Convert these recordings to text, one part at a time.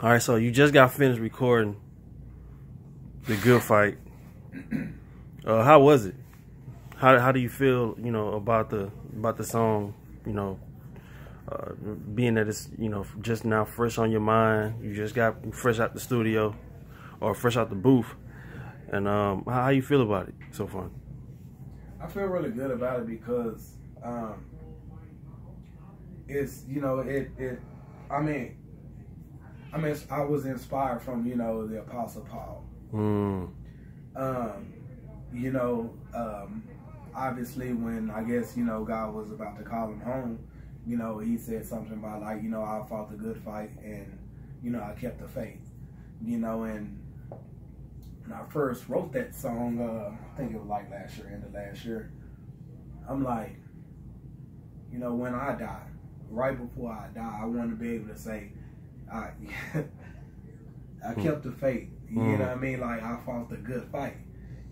All right, so you just got finished recording the Good Fight. How was it? How do you feel, you know, about the song, you know, being that it's, you know, just now fresh on your mind, you just got fresh out the studio or fresh out the booth, and how you feel about it so far? I feel really good about it because it's, you know, I mean, I was inspired from, you know, the Apostle Paul. You know, obviously when, I guess, you know, God was about to call him home, you know, he said something about, like, you know, I fought the good fight and, you know, I kept the faith, you know. And when I first wrote that song, I think it was like end of last year, I'm like, you know, when I die, right before I die, I want to be able to say, I kept the faith, you know what I mean? Like, I fought the good fight,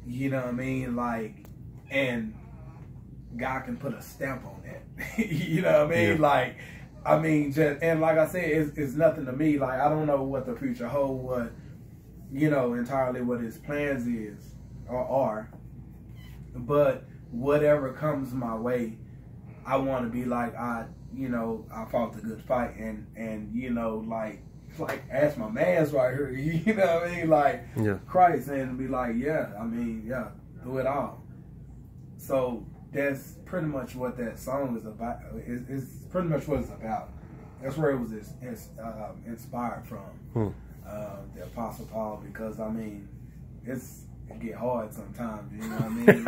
you know what I mean? Like, and God can put a stamp on that, you know what I mean? Like, I mean, just, and like I said, it's nothing to me. Like, I don't know what the future holds, what, you know, entirely what his plans is or are, but whatever comes my way, I want to be like, you know, I fought the good fight, and you know, like ask my man's right here, you know what I mean, like, Christ, and be like, I mean, do it all. So that's pretty much what that song is about. It's pretty much what it's about. That's where it was inspired from, the Apostle Paul, because I mean, it get hard sometimes, you know what I mean?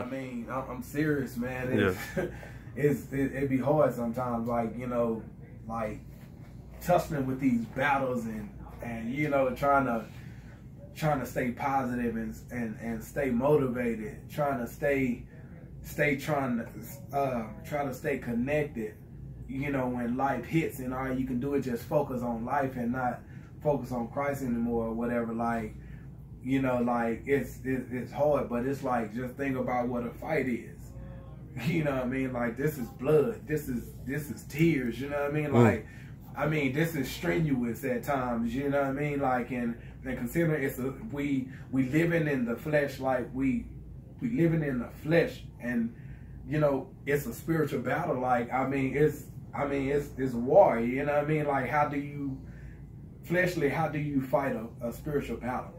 I mean, I'm serious, man. It be hard sometimes, like, you know, like tussling with these battles and you know, trying to stay positive and stay motivated, trying to stay connected, you know, when life hits, and all you can do is just focus on life and not focus on Christ anymore or whatever. Like, you know, like it's hard, but it's like, just think about what a fight is. You know what I mean? Like, this is blood. This is tears. You know what I mean? Like, I mean, this is strenuous at times. You know what I mean? Like, and consider we living in the flesh. Like, we living in the flesh, and you know, it's a spiritual battle. Like, I mean, it's war. You know what I mean? Like, how do you fight a spiritual battle?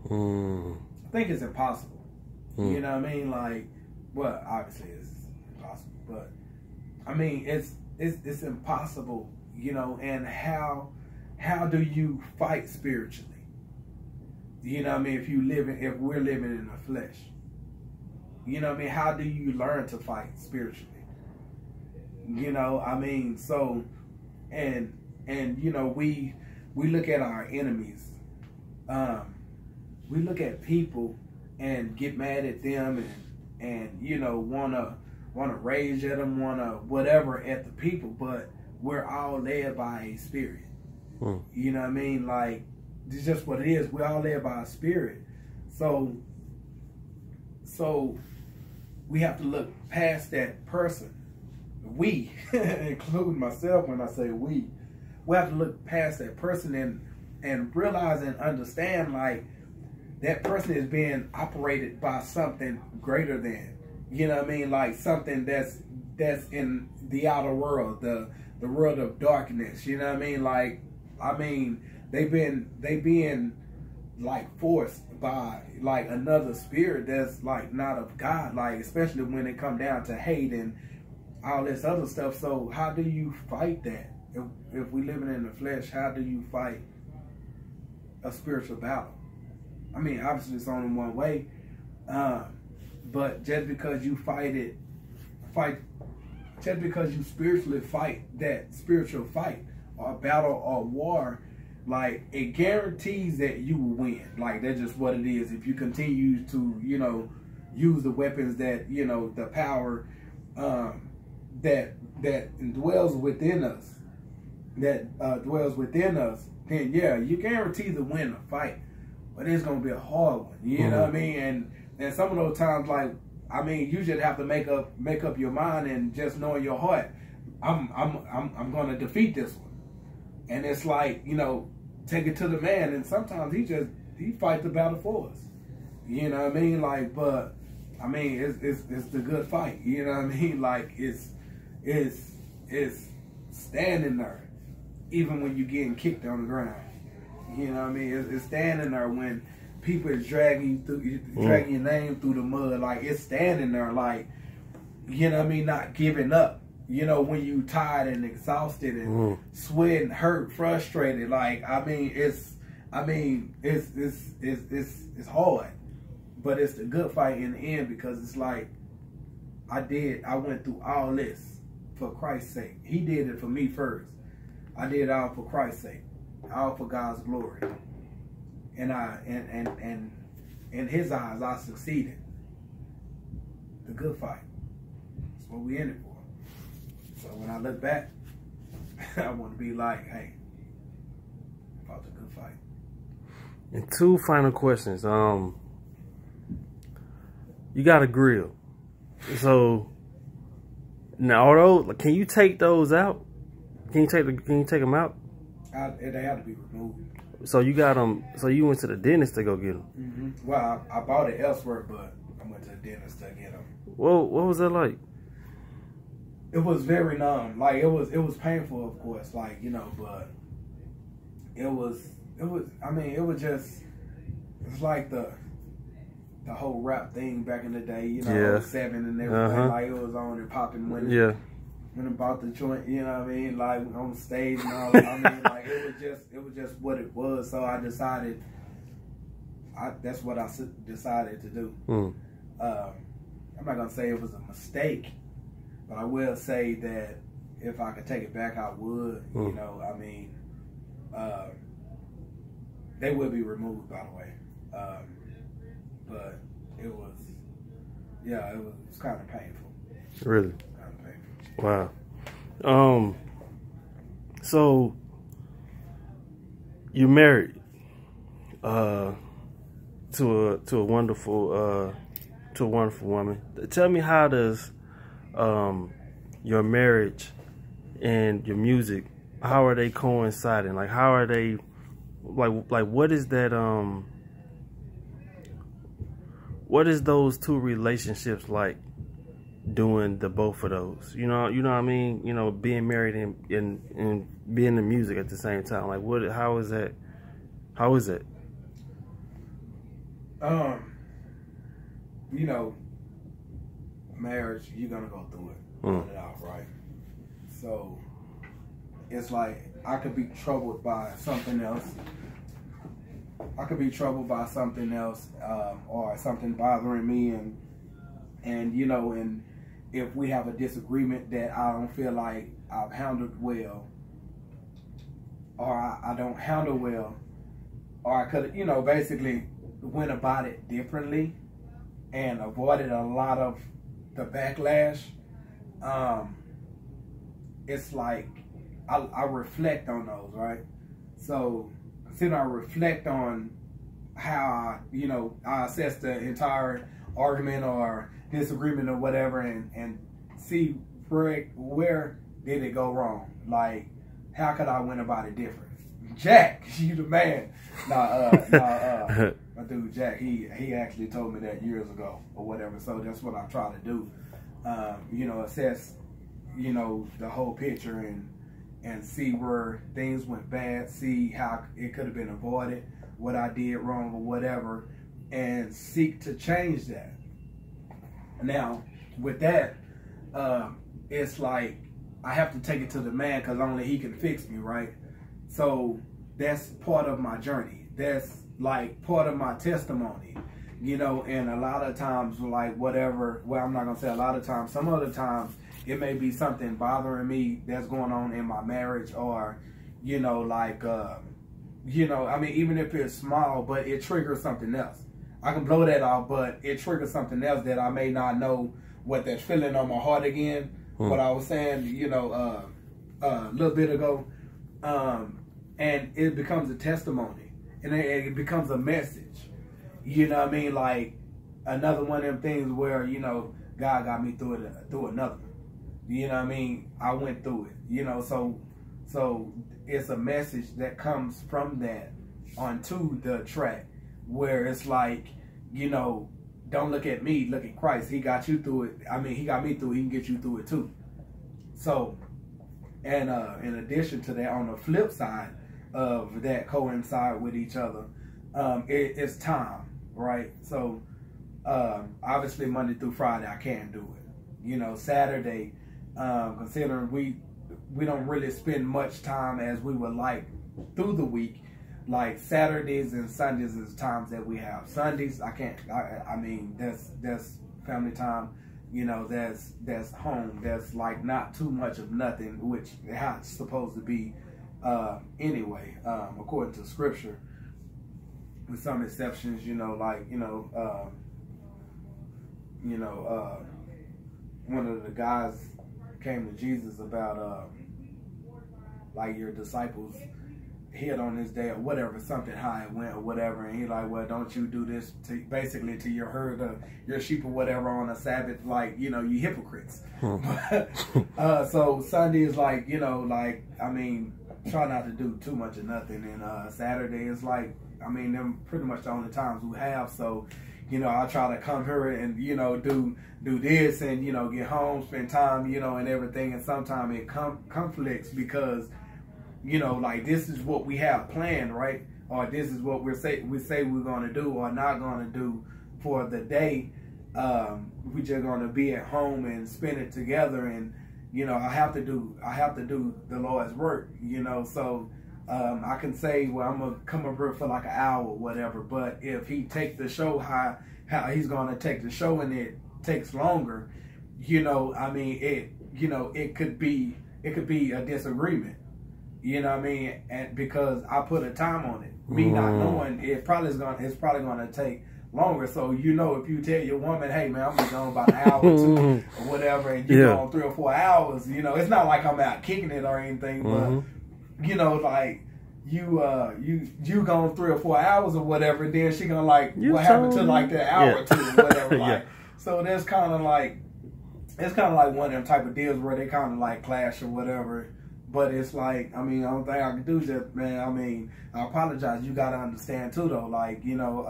I think it's impossible. You know what I mean? Like, well, obviously it's impossible, but I mean, it's impossible, you know. And how do you fight spiritually? You know what I mean? If we're living in the flesh, you know what I mean? How do you learn to fight spiritually? You know, I mean, so, and you know, we look at our enemies, we look at people and get mad at them, and you know, wanna rage at them, wanna whatever at the people, but we're all led by a spirit. You know what I mean? Like, it's just what it is. We're all led by a spirit. So we have to look past that person. We, including myself when I say we have to look past that person and realize and understand, like, that person is being operated by something greater than, you know what I mean? Like, something that's in the outer world, the world of darkness, you know what I mean? Like, I mean, they being like forced by like another spirit that's like not of God, like, especially when it come down to hate and all this other stuff. So how do you fight that? If we living in the flesh, how do you fight a spiritual battle? I mean, obviously it's only one way, but just because you just because you spiritually fight that spiritual fight or battle or war, like, it guarantees that you will win. Like, that's just what it is. If you continue to, you know, use the weapons that, you know, the power that dwells within us, then yeah, you guarantee to win a fight. But it's gonna be a hard one, you know what I mean? And some of those times, like, I mean, you just have to make up your mind and just know in your heart, I'm gonna defeat this one. And it's like, you know, take it to the man, and sometimes he fight the battle for us. You know what I mean? Like, but I mean, it's the good fight. You know what I mean? Like, it's standing there, even when you getting kicked on the ground. You know what I mean? It's standing there when people is dragging your name through the mud. Like, it's standing there, like, you know what I mean, not giving up. You know, when you tired and exhausted and sweating, hurt, frustrated. Like, I mean, it's hard, but it's the good fight in the end, because it's like I went through all this for Christ's sake. He did it for me first. I did it all for Christ's sake, all for God's glory. And in His eyes, I succeeded. The good fight. That's what we in it for. So when I look back, I want to be like, hey, I fought a good fight. And 2 final questions. You got a grill. So now, although, can you take those out? Can you take them out? They had to be removed. So you got them. So you went to the dentist to go get them. Well, I bought it elsewhere, but I went to the dentist to get them. Well, what was that like? It was very numb. Like, it was painful, of course. Like, you know, but it was. I mean, it was just. It's like the whole rap thing back in the day. You know, 7 and everything. Like, it was on and popping when it about the joint. You know what I mean? Like, on stage and all. I mean, like, it was just what it was. So I decided. That's what I decided to do. I'm not gonna say it was a mistake, but I will say that if I could take it back, I would. You know, I mean, they would be removed, by the way. But it was kind of painful. Really? Kind of painful. Wow. So you're married to a wonderful woman. Tell me, how does your marriage and your music, how are they coinciding? Like, how are they, like what is that, what is those 2 relationships like, doing the both of those? You know what I mean? You know, being married and being in music at the same time. Like, how is that? How is it? You know, marriage, you're gonna go through it, on and off, right? So it's like I could be troubled by something else. Or something bothering me, and you know, and if we have a disagreement that I don't feel like I've handled well, or I don't handle well, or I could, you know, basically went about it differently and avoided a lot of the backlash, it's like I reflect on those, right? So I reflect on how I assess the entire argument or disagreement or whatever, and see where did it go wrong? Like, how could I went about it different? Jack, you the man. My dude Jack, he actually told me that years ago or whatever. So that's what I try to do. Assess, the whole picture and see where things went bad, see how it could have been avoided, what I did wrong or whatever, and seek to change that. Now, with that, it's like I have to take it to the man because only he can fix me, right? So that's part of my journey. That's like part of my testimony, and a lot of times, like whatever, well, I'm not going to say a lot of times, some other times, it may be something bothering me that's going on in my marriage, or, I mean, even if it's small, but it triggers something else. I can blow that off, but it triggers something else that I may not know what that feeling on my heart again. What I was saying, a little bit ago, and it becomes a testimony, and it becomes a message. You know what I mean? Like another one of them things where God got me through another one. You know what I mean? I went through it. So So it's a message that comes from that onto the track, where it's like, you know, don't look at me, look at Christ. He got you through it. I mean, he got me through it. He can get you through it too. So, and in addition to that, on the flip side of that coincide with each other, it's time, right? So, obviously Monday through Friday, I can't do it. You know, Saturday, considering we don't really spend much time as we would like through the week. Like Saturdays and Sundays is times that we have. Sundays, I can't. I mean, that's family time. You know, that's home. That's like not too much of nothing, which it's supposed to be anyway, according to Scripture. With some exceptions, you know, like one of the guys came to Jesus about like your disciples hid on this day or whatever, something how it went or whatever, and he like, well, don't you do this to basically to your herd, your sheep or whatever on a Sabbath, like, you know, you hypocrites. So Sunday is like, you know, like, I mean, try not to do too much of nothing, and Saturday is like, I mean, them pretty much the only times we have. So, you know, I try to come here and, you know, do this and, you know, get home, spend time, you know, and everything, and sometimes it conflicts because, you know, like, this is what we have planned, right? Or this is what we say we're going to do or not going to do for the day. We just going to be at home and spend it together, and, you know, I have to do the Lord's work, you know. So I can say, well, I'm gonna come up here for like an hour or whatever, but if he take the show how he's gonna take the show and it takes longer, you know, I mean, it could be a disagreement. You know what I mean? And because I put a time on it, me not knowing it's probably gonna take longer. So, you know, if you tell your woman, hey man, I'm gonna go about an hour or two or whatever, and you go on 3 or 4 hours, you know, it's not like I'm out kicking it or anything, but you know, like you gone 3 or 4 hours or whatever, and then she gonna like, what happened to like that hour or two or whatever, like. So that's kind of like, it's kind of like one of them type of deals where they kind of like clash or whatever. But it's like, I mean, the only thing I can do is just, man, I mean, I apologize. You got to understand too, though. Like, you know,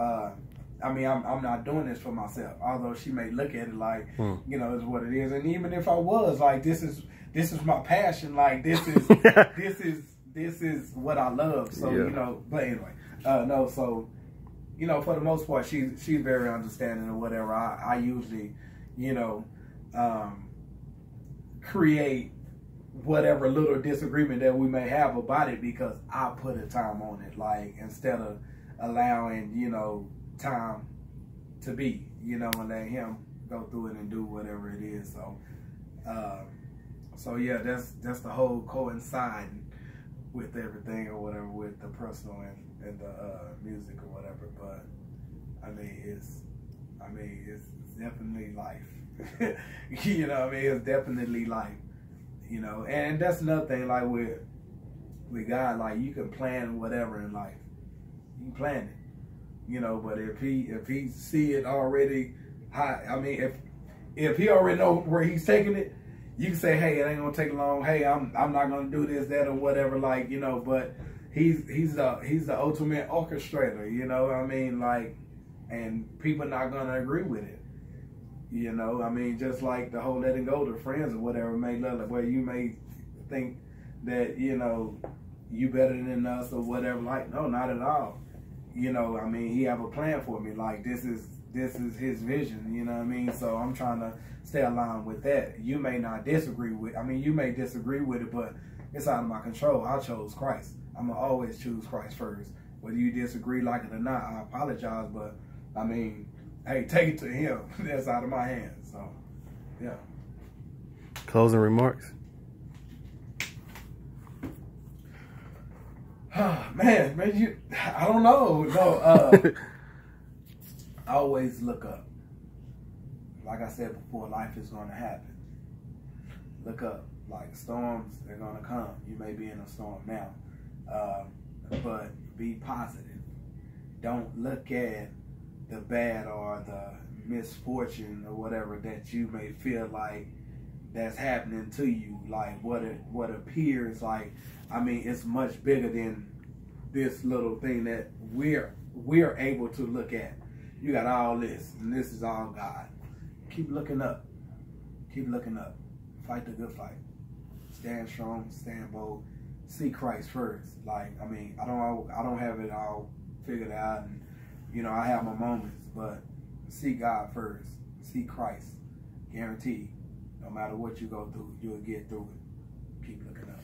I mean, I'm not doing this for myself. Although she may look at it like, you know, it's what it is. And even if I was, like, this is my passion. Like, this is what I love. So, you know, but anyway, no. So, you know, for the most part, she's very understanding or whatever. I usually, you know, create whatever little disagreement that we may have about it because I put a time on it, like, instead of allowing, you know, time to be, you know, and let him go through it and do whatever it is. So so yeah, that's the whole coinciding with everything or whatever, with the personal and the music or whatever. But I mean, it's definitely life. You know what I mean? It's definitely life. You know, and that's another thing, like with God, like, you can plan whatever in life. You can plan it, you know, but if he see it already, I mean, if he already know where he's taking it, you can say, hey, it ain't gonna take long. Hey, I'm not gonna do this, that, or whatever, like, you know. But he's the ultimate orchestrator, you know what I mean? Like, and people not gonna agree with it. You know, I mean, just like the whole letting go to friends or whatever may look like, where you may think that, you know, you better than us or whatever. Like, no, not at all. You know, I mean, he have a plan for me. Like, this is his vision, you know what I mean? So I'm trying to stay aligned with that. You may not disagree with, I mean, you may disagree with it, but it's out of my control. I chose Christ. I'm going to always choose Christ first. Whether you disagree like it or not, I apologize, but I mean, hey, take it to him. That's out of my hands. So, yeah. Closing remarks. man, I don't know. No, always look up. Like I said before, life is going to happen. Look up. Like, storms, they're going to come. You may be in a storm now, but be positive. Don't look at the bad or the misfortune or whatever that you may feel like that's happening to you, like what appears like, I mean, it's much bigger than this little thing that we're able to look at. You got all this, and this is all God. Keep looking up. Keep looking up. Fight the good fight. Stand strong, stand bold. See Christ first. Like, I mean, I don't have it all figured out, and you know, I have my moments, but see God first. See Christ. Guaranteed. No matter what you go through, you'll get through it. Keep looking up.